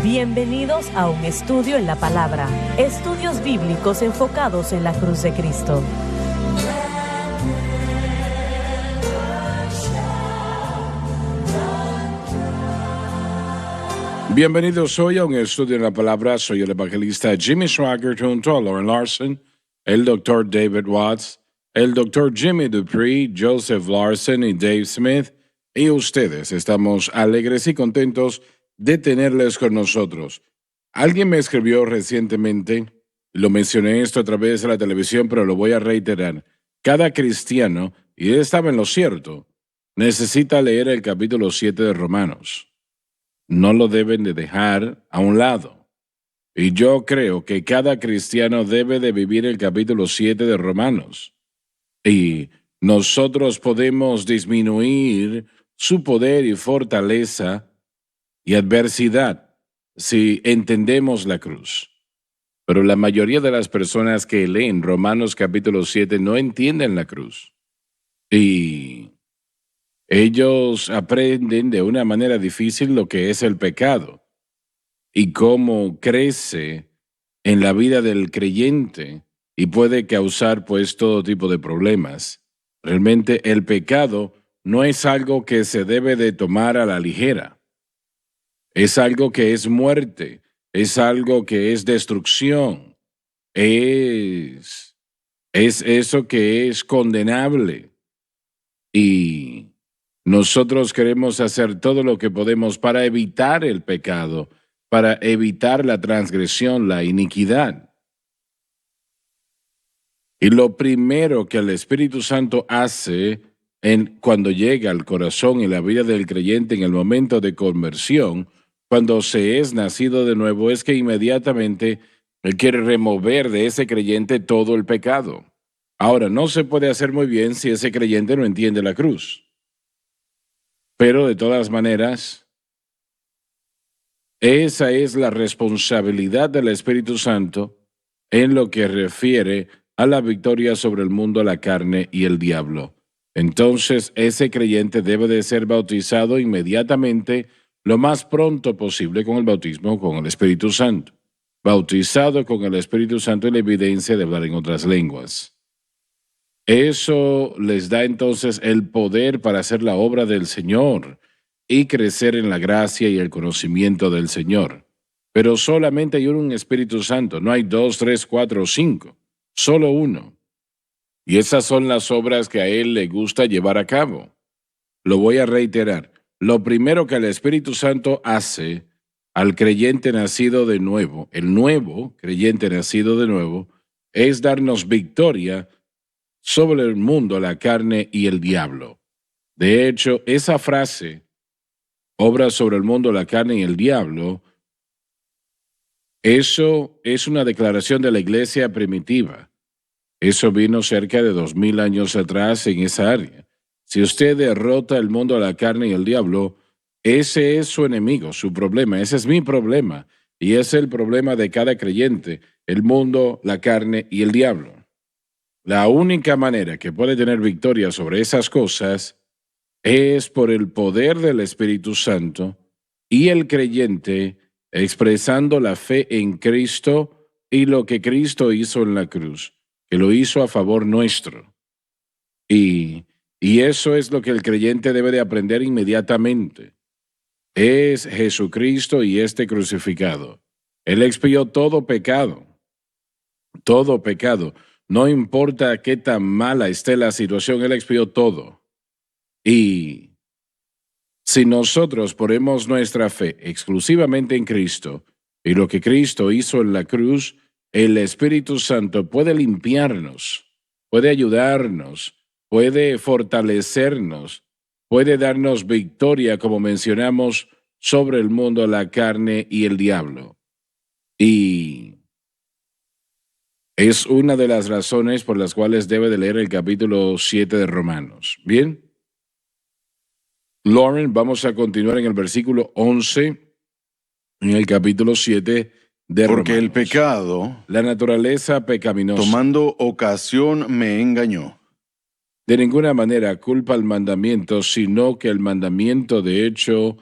Bienvenidos a un estudio en la palabra. Estudios bíblicos enfocados en la cruz de Cristo. Bienvenidos hoy a un estudio en la palabra. Soy el evangelista Jimmy Swaggart junto a Lauren Larson, el Dr. David Watts, el Dr. Jimmy Dupree, Joseph Larson y Dave Smith. Y ustedes, estamos alegres y contentos de tenerles con nosotros. Alguien me escribió recientemente, lo mencioné esto a través de la televisión, pero lo voy a reiterar. Cada cristiano, y él estaba en lo cierto, necesita leer el capítulo 7 de Romanos. No lo deben de dejar a un lado. Y yo creo que cada cristiano debe de vivir el capítulo 7 de Romanos. Y nosotros podemos disminuir su poder y fortaleza y adversidad si entendemos la cruz. Pero la mayoría de las personas que leen Romanos capítulo 7 no entienden la cruz. Y ellos aprenden de una manera difícil lo que es el pecado y cómo crece en la vida del creyente y puede causar pues todo tipo de problemas. Realmente el pecado no es algo que se debe de tomar a la ligera. Es algo que es muerte, es algo que es destrucción, es eso que es condenable. Y nosotros queremos hacer todo lo que podemos para evitar el pecado, para evitar la transgresión, la iniquidad. Y lo primero que el Espíritu Santo hace cuando llega al corazón y la vida del creyente en el momento de conversión, cuando se es nacido de nuevo, es que inmediatamente Él quiere remover de ese creyente todo el pecado. Ahora, no se puede hacer muy bien si ese creyente no entiende la cruz. Pero de todas maneras, esa es la responsabilidad del Espíritu Santo en lo que refiere a la victoria sobre el mundo, la carne y el diablo. Entonces, ese creyente debe de ser bautizado inmediatamente, lo más pronto posible, con el bautismo con el Espíritu Santo. Bautizado con el Espíritu Santo y la evidencia de hablar en otras lenguas. Eso les da entonces el poder para hacer la obra del Señor y crecer en la gracia y el conocimiento del Señor. Pero solamente hay un Espíritu Santo, no hay 2, 3, 4 o 5, solo uno. Y esas son las obras que a Él le gusta llevar a cabo. Lo voy a reiterar. Lo primero que el Espíritu Santo hace al creyente nacido de nuevo, el nuevo creyente nacido de nuevo, es darnos victoria sobre el mundo, la carne y el diablo. De hecho, esa frase, obra sobre el mundo, la carne y el diablo, eso es una declaración de la iglesia primitiva. Eso vino cerca de 2000 años atrás en esa área. Si usted derrota el mundo, la carne y el diablo, ese es su enemigo, su problema. Ese es mi problema. Y es el problema de cada creyente, el mundo, la carne y el diablo. La única manera que puede tener victoria sobre esas cosas es por el poder del Espíritu Santo y el creyente expresando la fe en Cristo y lo que Cristo hizo en la cruz, que lo hizo a favor nuestro. Y eso es lo que el creyente debe de aprender inmediatamente. Es Jesucristo y este crucificado. Él expió todo pecado. Todo pecado. No importa qué tan mala esté la situación, Él expió todo. Y si nosotros ponemos nuestra fe exclusivamente en Cristo y lo que Cristo hizo en la cruz, el Espíritu Santo puede limpiarnos, puede ayudarnos, puede fortalecernos, puede darnos victoria, como mencionamos, sobre el mundo, la carne y el diablo. Y es una de las razones por las cuales debe de leer el capítulo 7 de Romanos. ¿Bien? Lauren, vamos a continuar en el versículo 11, en el capítulo 7 de Porque Romanos. el pecado, La naturaleza pecaminosa, tomando ocasión, me engañó. de ninguna manera culpa al mandamiento, sino que el mandamiento de hecho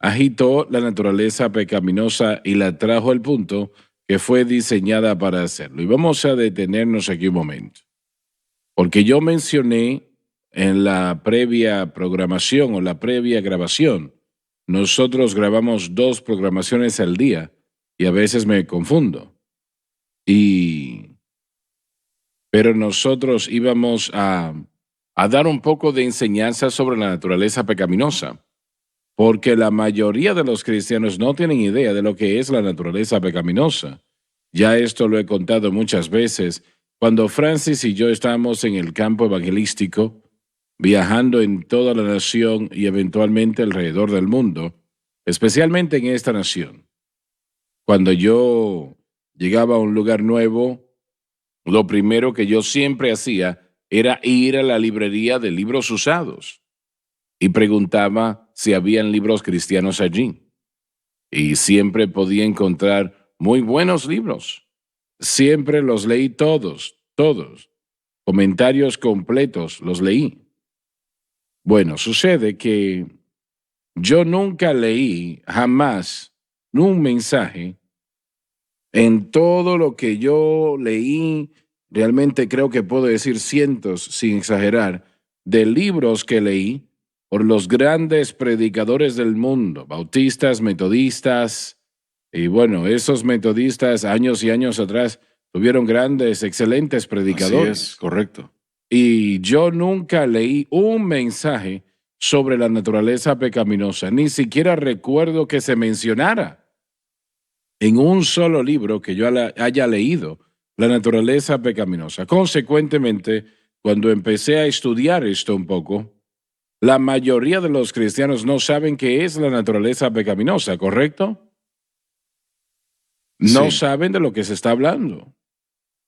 agitó la naturaleza pecaminosa y la trajo al punto que fue diseñada para hacerlo. Y vamos a detenernos aquí un momento, porque yo mencioné en la previa programación o la previa grabación, nosotros grabamos 2 programaciones al día y a veces me confundo. Pero nosotros íbamos a dar un poco de enseñanza sobre la naturaleza pecaminosa, porque la mayoría de los cristianos no tienen idea de lo que es la naturaleza pecaminosa. Ya esto lo he contado muchas veces. Cuando Francis y yo estábamos en el campo evangelístico, viajando en toda la nación y eventualmente alrededor del mundo, especialmente en esta nación. Cuando yo llegaba a un lugar nuevo, lo primero que yo siempre hacía era ir a la librería de libros usados y preguntaba si habían libros cristianos allí. Y siempre podía encontrar muy buenos libros. Siempre los leí todos, todos. Comentarios completos los leí. Bueno, sucede que yo nunca leí jamás un mensaje en todo lo que yo leí. Realmente creo que puedo decir cientos, sin exagerar, de libros que leí por los grandes predicadores del mundo, bautistas, metodistas, y bueno, esos metodistas años y años atrás tuvieron grandes, excelentes Así predicadores. es, correcto. Y yo nunca leí un mensaje sobre la naturaleza pecaminosa, ni siquiera recuerdo que se mencionara en un solo libro que yo haya leído la naturaleza pecaminosa. Consecuentemente, cuando empecé a estudiar esto un poco, la mayoría de los cristianos no saben qué es la naturaleza pecaminosa, ¿correcto? No Sí. saben de lo que se está hablando.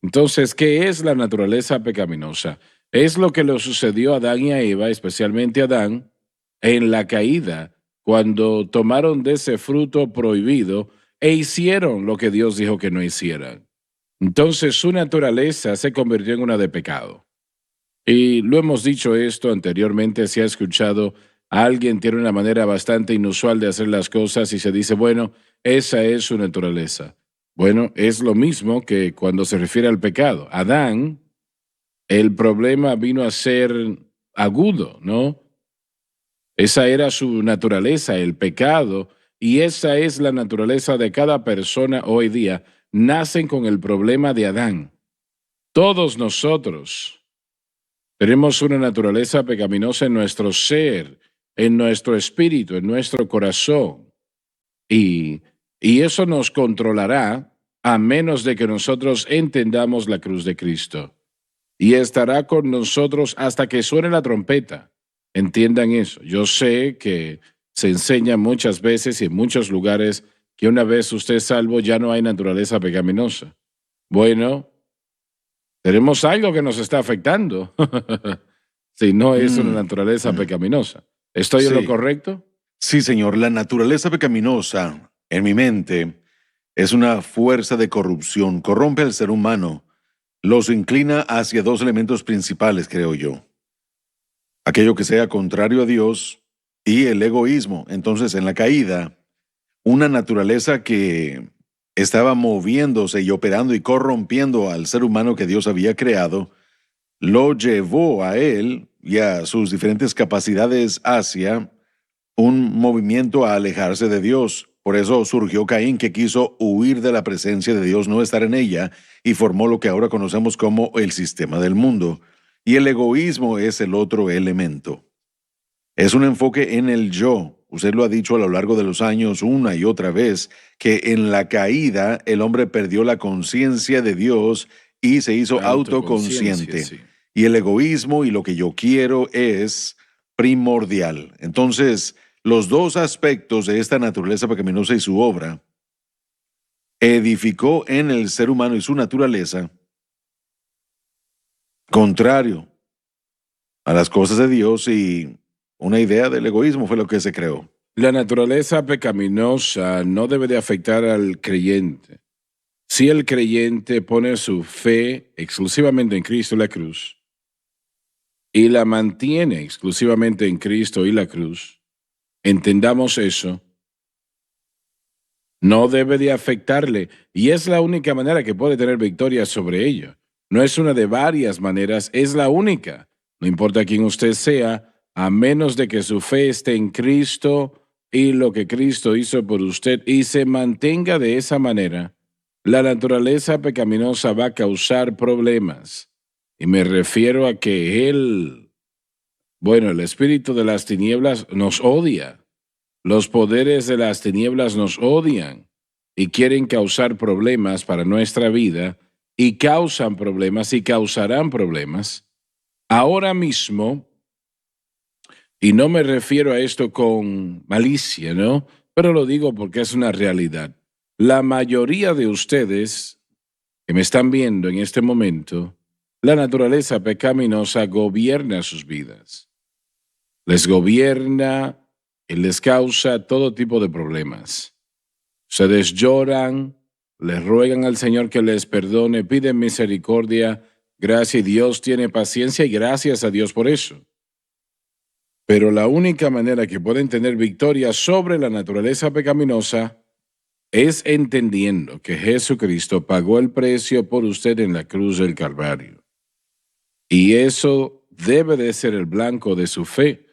Entonces, ¿qué es la naturaleza pecaminosa? Es lo que le sucedió a Adán y a Eva, especialmente a Adán, en la caída, cuando tomaron de ese fruto prohibido e hicieron lo que Dios dijo que no hicieran. Entonces, su naturaleza se convirtió en una de pecado. Y lo hemos dicho esto anteriormente, si ha escuchado, alguien tiene una manera bastante inusual de hacer las cosas y se dice, bueno, esa es su naturaleza. Bueno, es lo mismo que cuando se refiere al pecado. Adán, el problema vino a ser agudo, ¿no? Esa era su naturaleza, el pecado, y esa es la naturaleza de cada persona hoy día. Nacen con el problema de Adán. Todos nosotros tenemos una naturaleza pecaminosa en nuestro ser, en nuestro espíritu, en nuestro corazón. Y, y eso nos controlará a menos de que nosotros entendamos la cruz de Cristo. Y estará con nosotros hasta que suene la trompeta. Entiendan eso. Yo sé que se enseña muchas veces y en muchos lugares que una vez usted es salvo ya no hay naturaleza pecaminosa. Bueno, tenemos algo que nos está afectando. Si no es una naturaleza pecaminosa. ¿Estoy en lo Sí. correcto? Sí, señor, la naturaleza pecaminosa, en mi mente, es una fuerza de corrupción. Corrompe al ser humano. Los inclina hacia 2 elementos principales, creo yo. Aquello que sea contrario a Dios y el egoísmo. Entonces, en la caída, una naturaleza que estaba moviéndose y operando y corrompiendo al ser humano que Dios había creado, lo llevó a él y a sus diferentes capacidades hacia un movimiento a alejarse de Dios. Por eso surgió Caín, que quiso huir de la presencia de Dios, no estar en ella, y formó lo que ahora conocemos como el sistema del mundo. Y el egoísmo es el otro elemento. Es un enfoque en el yo. Usted lo ha dicho a lo largo de los años una y otra vez, que en la caída el hombre perdió la conciencia de Dios y se hizo autoconsciente. Sí. Y el egoísmo y lo que yo quiero es primordial. Entonces, los 2 aspectos de esta naturaleza pecaminosa y su obra edificó en el ser humano y su naturaleza contrario a las cosas de Dios, y una idea del egoísmo fue lo que se creó. La naturaleza pecaminosa no debe de afectar al creyente. Si el creyente pone su fe exclusivamente en Cristo y la cruz, y la mantiene exclusivamente en Cristo y la cruz, entendamos eso, No debe de afectarle y es la única manera que puede tener victoria sobre ello. No es una de varias maneras, es la única. No importa quién usted sea, a menos de que su fe esté en Cristo y lo que Cristo hizo por usted y se mantenga de esa manera, la naturaleza pecaminosa va a causar problemas. Y me refiero a que el espíritu de las tinieblas nos odia. Los poderes de las tinieblas nos odian y quieren causar problemas para nuestra vida y causan problemas y causarán problemas. Ahora mismo, y no me refiero a esto con malicia, ¿no? Pero lo digo porque es una realidad. La mayoría de ustedes que me están viendo en este momento, la naturaleza pecaminosa gobierna sus vidas. Les gobierna y les causa todo tipo de problemas. Ustedes lloran, les ruegan al Señor que les perdone, piden misericordia, gracia y Dios tiene paciencia y gracias a Dios por eso. Pero la única manera que pueden tener victoria sobre la naturaleza pecaminosa es entendiendo que Jesucristo pagó el precio por usted en la cruz del Calvario. Y eso debe de ser el blanco de su fe.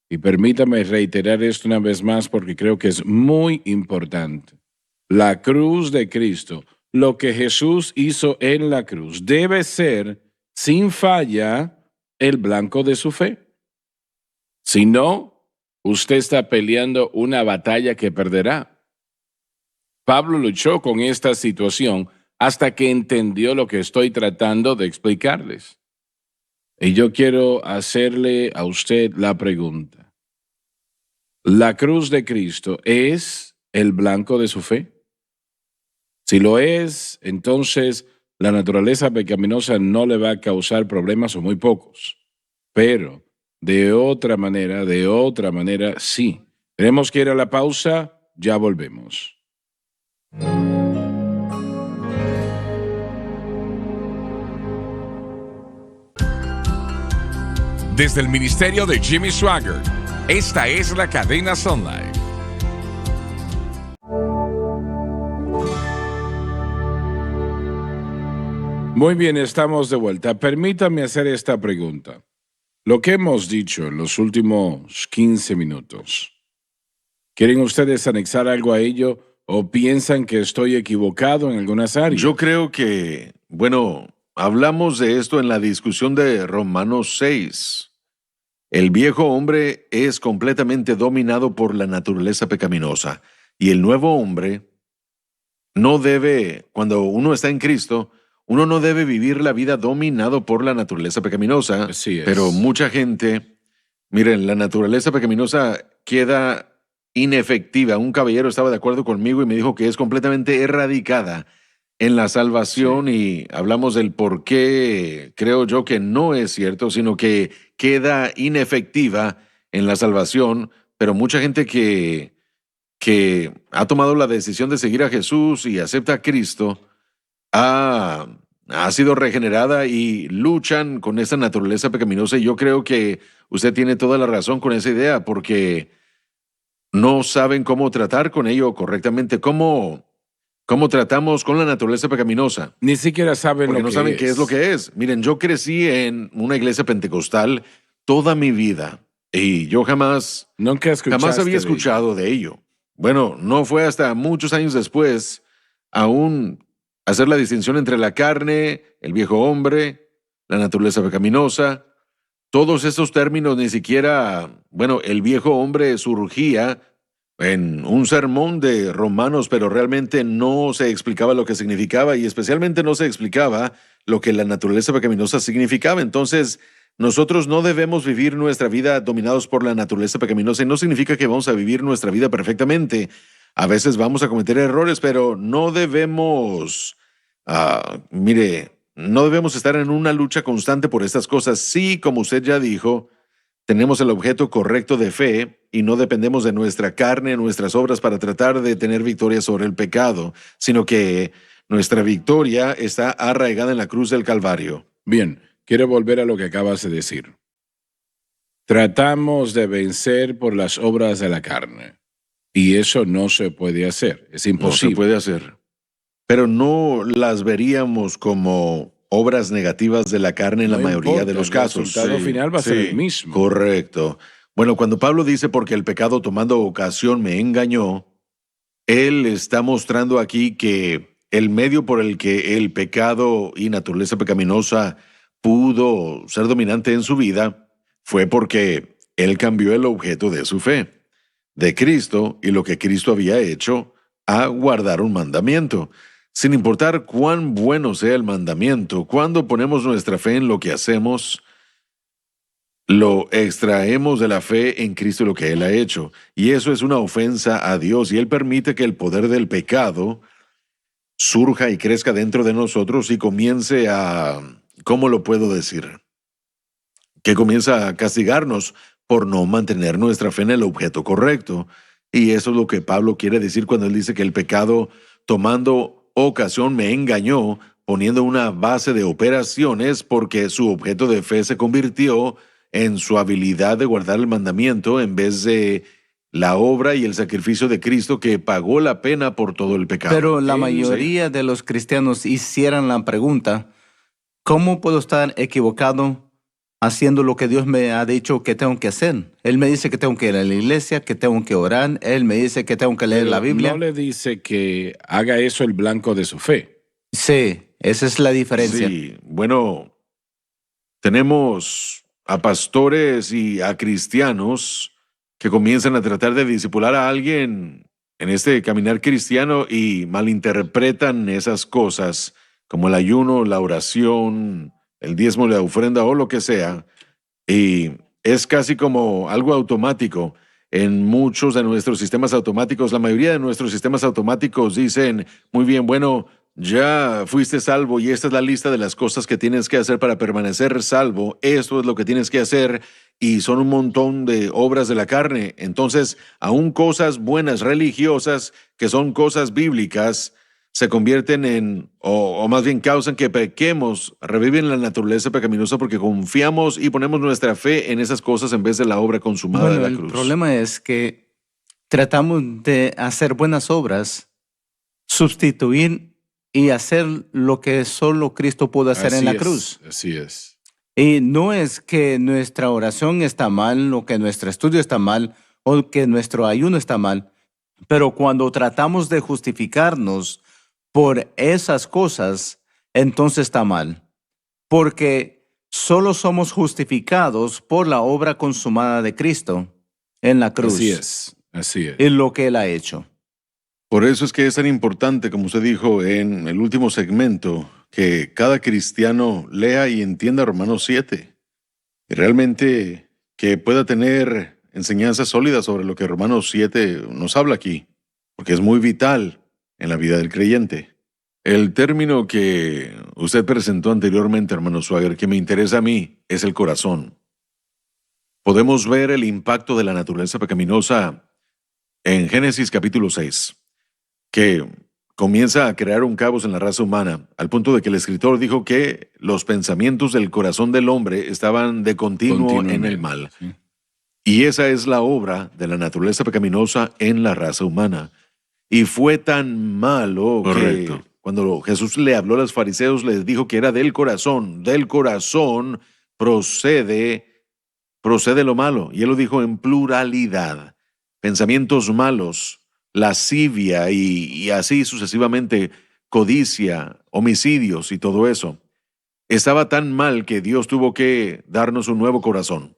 Y permítame reiterar esto una vez más porque creo que es muy importante. La cruz de Cristo, lo que Jesús hizo en la cruz, debe ser, sin falla, el blanco de su fe. Si no, usted está peleando una batalla que perderá. Pablo luchó con esta situación hasta que entendió lo que estoy tratando de explicarles. Y yo quiero hacerle a usted la pregunta. ¿La cruz de Cristo es el blanco de su fe? Si lo es, entonces la naturaleza pecaminosa no le va a causar problemas o muy pocos. Pero de otra manera, sí. Tenemos que ir a la pausa, ya volvemos. Desde el ministerio de Jimmy Swaggart, esta es la cadena Sun Life. Muy bien, estamos de vuelta. Permítame hacer esta pregunta. Lo que hemos dicho en los últimos 15 minutos, ¿quieren ustedes anexar algo a ello o piensan que estoy equivocado en algunas áreas? Yo creo que, hablamos de esto en la discusión de Romanos 6. El viejo hombre es completamente dominado por la naturaleza pecaminosa y el nuevo hombre no debe, cuando uno está en Cristo, uno no debe vivir la vida dominado por la naturaleza pecaminosa. Así es. Pero mucha gente, miren, la naturaleza pecaminosa queda inefectiva. Un caballero estaba de acuerdo conmigo y me dijo que es completamente erradicada en la salvación, y hablamos del por qué creo yo que no es cierto, sino que queda inefectiva en la salvación. Pero mucha gente que ha tomado la decisión de seguir a Jesús y acepta a Cristo ha sido regenerada y luchan con esa naturaleza pecaminosa. Y yo creo que usted tiene toda la razón con esa idea, porque no saben cómo tratar con ello correctamente. ¿Cómo tratamos con la naturaleza pecaminosa? Ni siquiera saben Porque lo no que saben es. qué es lo que es. Miren, yo crecí en una iglesia pentecostal toda mi vida y yo jamás Nunca escuchaste había de escuchado de ello. Bueno, no fue hasta muchos años después aún hacer la distinción entre la carne, el viejo hombre, la naturaleza pecaminosa. Todos estos términos ni siquiera, el viejo hombre surgía en un sermón de Romanos, pero realmente no se explicaba lo que significaba, y especialmente no se explicaba lo que la naturaleza pecaminosa significaba. Entonces, nosotros no debemos vivir nuestra vida dominados por la naturaleza pecaminosa, y no significa que vamos a vivir nuestra vida perfectamente. A veces vamos a cometer errores, pero no debemos, no debemos estar en una lucha constante por estas cosas. Sí, como usted ya dijo, tenemos el objeto correcto de fe y no dependemos de nuestra carne, nuestras obras para tratar de tener victoria sobre el pecado, sino que nuestra victoria está arraigada en la cruz del Calvario. Bien, quiero volver a lo que acabas de decir. Tratamos de vencer por las obras de la carne. Y eso no se puede hacer, es No se imposible. puede hacer. Pero no las veríamos como obras negativas de la carne en No la mayoría importa, de los el casos. resultado final va a ser el mismo. Correcto. Bueno, cuando Pablo dice porque el pecado tomando ocasión me engañó, él está mostrando aquí que el medio por el que el pecado y naturaleza pecaminosa pudo ser dominante en su vida fue porque él cambió el objeto de su fe, de Cristo y lo que Cristo había hecho, a guardar un mandamiento. Sin importar cuán bueno sea el mandamiento, cuando ponemos nuestra fe en lo que hacemos, lo extraemos de la fe en Cristo lo que Él ha hecho. Y eso es una ofensa a Dios. Y Él permite que el poder del pecado surja y crezca dentro de nosotros y comience a, ¿cómo lo puedo decir? Que comienza a castigarnos por no mantener nuestra fe en el objeto correcto. Y eso es lo que Pablo quiere decir cuando él dice que el pecado, tomando ocasión, me engañó, poniendo una base de operaciones porque su objeto de fe se convirtió en su habilidad de guardar el mandamiento en vez de la obra y el sacrificio de Cristo que pagó la pena por todo el pecado. Pero la Sí. mayoría de los cristianos hicieran la pregunta, ¿cómo puedo estar equivocado haciendo lo que Dios me ha dicho que tengo que hacer? Él me dice que tengo que ir a la iglesia, que tengo que orar, Él me dice que tengo que leer Pero la Biblia. no le dice que haga eso el blanco de su fe. Sí, esa es la diferencia. Sí, bueno, tenemos a pastores y a cristianos que comienzan a tratar de discipular a alguien en este caminar cristiano y malinterpretan esas cosas como el ayuno, la oración, el diezmo, la ofrenda o lo que sea. Y es casi como algo automático. En muchos de nuestros sistemas automáticos, la mayoría de nuestros sistemas automáticos dicen, muy bien, bueno, ya fuiste salvo y esta es la lista de las cosas que tienes que hacer para permanecer salvo. Esto es lo que tienes que hacer y son un montón de obras de la carne. Entonces, aún cosas buenas, religiosas, que son cosas bíblicas, se convierten en, o más bien causan que pequemos, reviven la naturaleza pecaminosa porque confiamos y ponemos nuestra fe en esas cosas en vez de la obra consumada de Bueno, la el cruz. problema es que tratamos de hacer buenas obras, sustituir y hacer lo que solo Cristo pudo hacer en la cruz. Así es. Y no es que nuestra oración está mal, o que nuestro estudio está mal, o que nuestro ayuno está mal, pero cuando tratamos de justificarnos por esas cosas, entonces está mal. Porque solo somos justificados por la obra consumada de Cristo en la cruz. Así es. Así es. Y lo que Él ha hecho. Por eso es que es tan importante, como usted dijo en el último segmento, que cada cristiano lea y entienda Romanos 7 y realmente que pueda tener enseñanzas sólidas sobre lo que Romanos 7 nos habla aquí, porque es muy vital en la vida del creyente. El término que usted presentó anteriormente, hermano Swagger, que me interesa a mí, es el corazón. Podemos ver el impacto de la naturaleza pecaminosa en Génesis capítulo 6, que comienza a crear un caos en la raza humana, al punto de que el escritor dijo que los pensamientos del corazón del hombre estaban de continuo en el mal. Sí. Y esa es la obra de la naturaleza pecaminosa en la raza humana. Y fue tan malo Correcto. que cuando Jesús le habló a los fariseos, les dijo que era del corazón procede lo malo. Y él lo dijo en pluralidad. Pensamientos malos, lascivia y así sucesivamente, codicia, homicidios y todo eso. Estaba tan mal que Dios tuvo que darnos un nuevo corazón.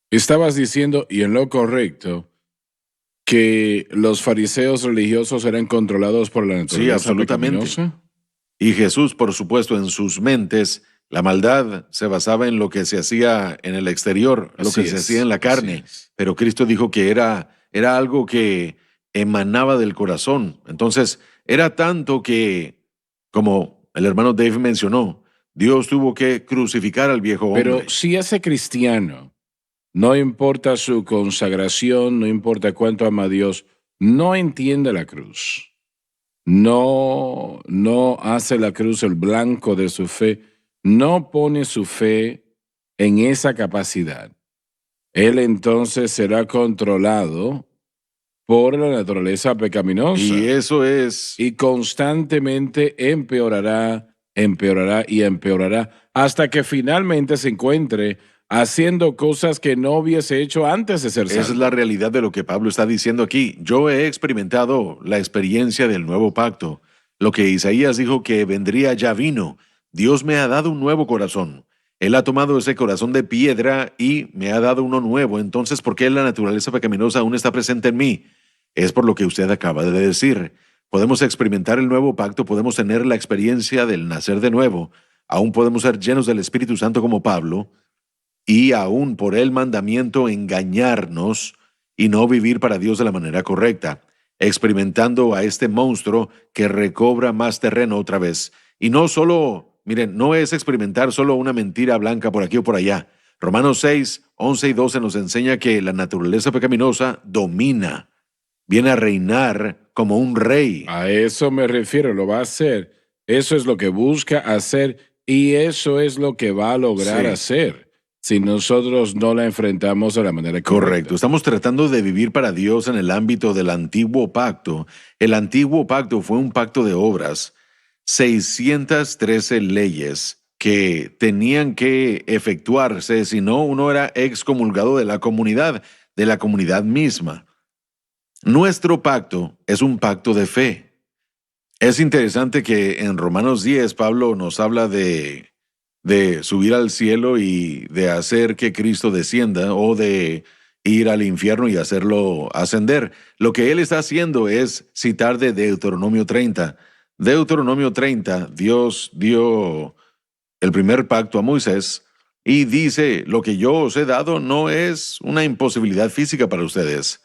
Estabas diciendo, y en lo correcto, que los fariseos religiosos eran controlados por la naturaleza absolutamente. pecaminosa. Y Jesús, por supuesto, en sus mentes, la maldad se basaba en lo que se hacía en el exterior, lo Así que se es, hacía en la carne. así es. Pero Cristo dijo que era algo que emanaba del corazón. Entonces, era tanto que, como el hermano Dave mencionó, Dios tuvo que crucificar al viejo hombre. Pero si ese cristiano, no importa su consagración, no importa cuánto ama a Dios, no entiende la cruz, no hace la cruz el blanco de su fe, no pone su fe en esa capacidad, él entonces será controlado por la naturaleza pecaminosa. Y eso es... Y constantemente empeorará, empeorará y empeorará hasta que finalmente se encuentre haciendo cosas que no hubiese hecho antes de ser salvo. Esa es la realidad de lo que Pablo está diciendo aquí. Yo he experimentado la experiencia del nuevo pacto. Lo que Isaías dijo que vendría ya vino. Dios me ha dado un nuevo corazón. Él ha tomado ese corazón de piedra y me ha dado uno nuevo. Entonces, ¿por qué la naturaleza pecaminosa aún está presente en mí? Es por lo que usted acaba de decir. Podemos experimentar el nuevo pacto, podemos tener la experiencia del nacer de nuevo. Aún podemos ser llenos del Espíritu Santo como Pablo y aún por el mandamiento engañarnos y no vivir para Dios de la manera correcta, experimentando a este monstruo que recobra más terreno otra vez. Y no solo, miren, no es experimentar solo una mentira blanca por aquí o por allá. Romanos 6, 11 y 12 nos enseña que la naturaleza pecaminosa domina, viene a reinar como un rey. A eso me refiero, lo va a hacer. Eso es lo que busca hacer y eso es lo que va a lograr hacer si nosotros no la enfrentamos de la manera correcta. Correcto. Estamos tratando de vivir para Dios en el ámbito del antiguo pacto. El antiguo pacto fue un pacto de obras, 613 leyes que tenían que efectuarse, si no, uno era excomulgado de la comunidad misma. Nuestro pacto es un pacto de fe. Es interesante que en Romanos 10 Pablo nos habla de subir al cielo y de hacer que Cristo descienda o de ir al infierno y hacerlo ascender. Lo que él está haciendo es citar de Deuteronomio 30. Deuteronomio 30, Dios dio el primer pacto a Moisés y dice, lo que yo os he dado no es una imposibilidad física para ustedes.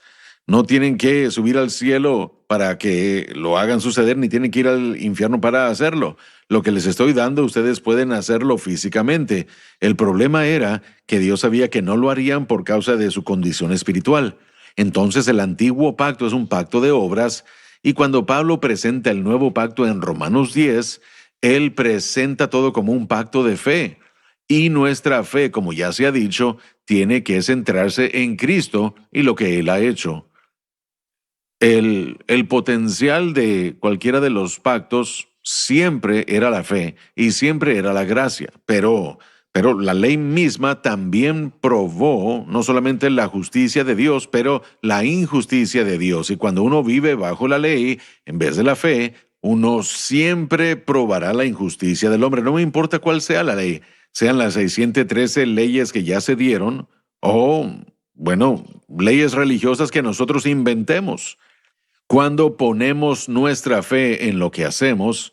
No tienen que subir al cielo para que lo hagan suceder, ni tienen que ir al infierno para hacerlo. Lo que les estoy dando, ustedes pueden hacerlo físicamente. El problema era que Dios sabía que no lo harían por causa de su condición espiritual. Entonces el antiguo pacto es un pacto de obras, y cuando Pablo presenta el nuevo pacto en Romanos 10, él presenta todo como un pacto de fe. Y nuestra fe, como ya se ha dicho, tiene que centrarse en Cristo y lo que Él ha hecho. El potencial de cualquiera de los pactos siempre era la fe y siempre era la gracia, pero la ley misma también probó no solamente la justicia de Dios, pero la injusticia de Dios. Y cuando uno vive bajo la ley, en vez de la fe, uno siempre probará la injusticia del hombre. No me importa cuál sea la ley, sean las 613 leyes que ya se dieron o, bueno, leyes religiosas que nosotros inventemos. Cuando ponemos nuestra fe en lo que hacemos,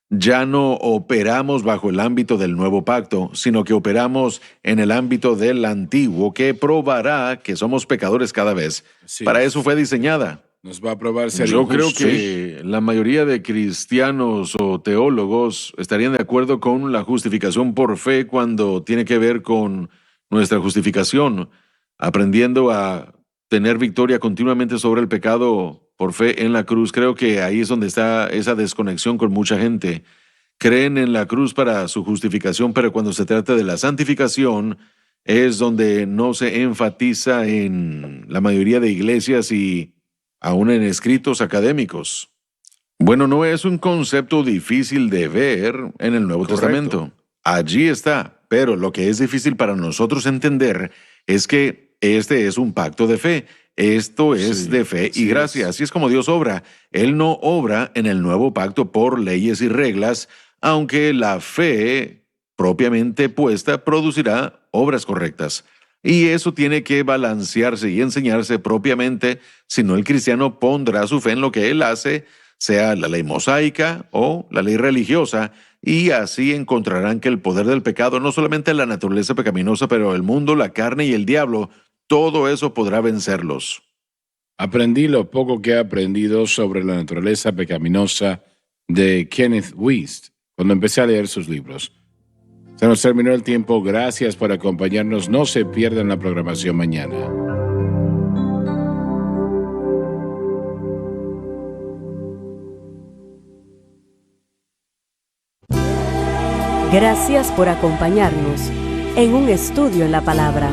ya no operamos bajo el ámbito del nuevo pacto, sino que operamos en el ámbito del antiguo, que probará que somos pecadores cada vez. Sí. Para eso fue diseñada. Nos va a probar ser Yo creo injusto. que la mayoría de cristianos o teólogos estarían de acuerdo con la justificación por fe cuando tiene que ver con nuestra justificación, aprendiendo a tener victoria continuamente sobre el pecado por fe en la cruz. Creo que ahí es donde está esa desconexión con mucha gente. Creen en la cruz para su justificación, pero cuando se trata de la santificación es donde no se enfatiza en la mayoría de iglesias y aún en escritos académicos. Bueno, no es un concepto difícil de ver en el Nuevo Testamento. Allí está, pero lo que es difícil para nosotros entender es que este es un pacto de fe. Esto es de fe y gracia. Así es como Dios obra. Él no obra en el nuevo pacto por leyes y reglas, aunque la fe propiamente puesta producirá obras correctas. Y eso tiene que balancearse y enseñarse propiamente, si no el cristiano pondrá su fe en lo que él hace, sea la ley mosaica o la ley religiosa, y así encontrarán que el poder del pecado, no solamente la naturaleza pecaminosa, pero el mundo, la carne y el diablo, todo eso podrá vencerlos. Aprendí lo poco que he aprendido sobre la naturaleza pecaminosa de Kenneth Wuest cuando empecé a leer sus libros. Se nos terminó el tiempo. Gracias por acompañarnos. No se pierdan la programación mañana. Gracias por acompañarnos en un estudio en la palabra.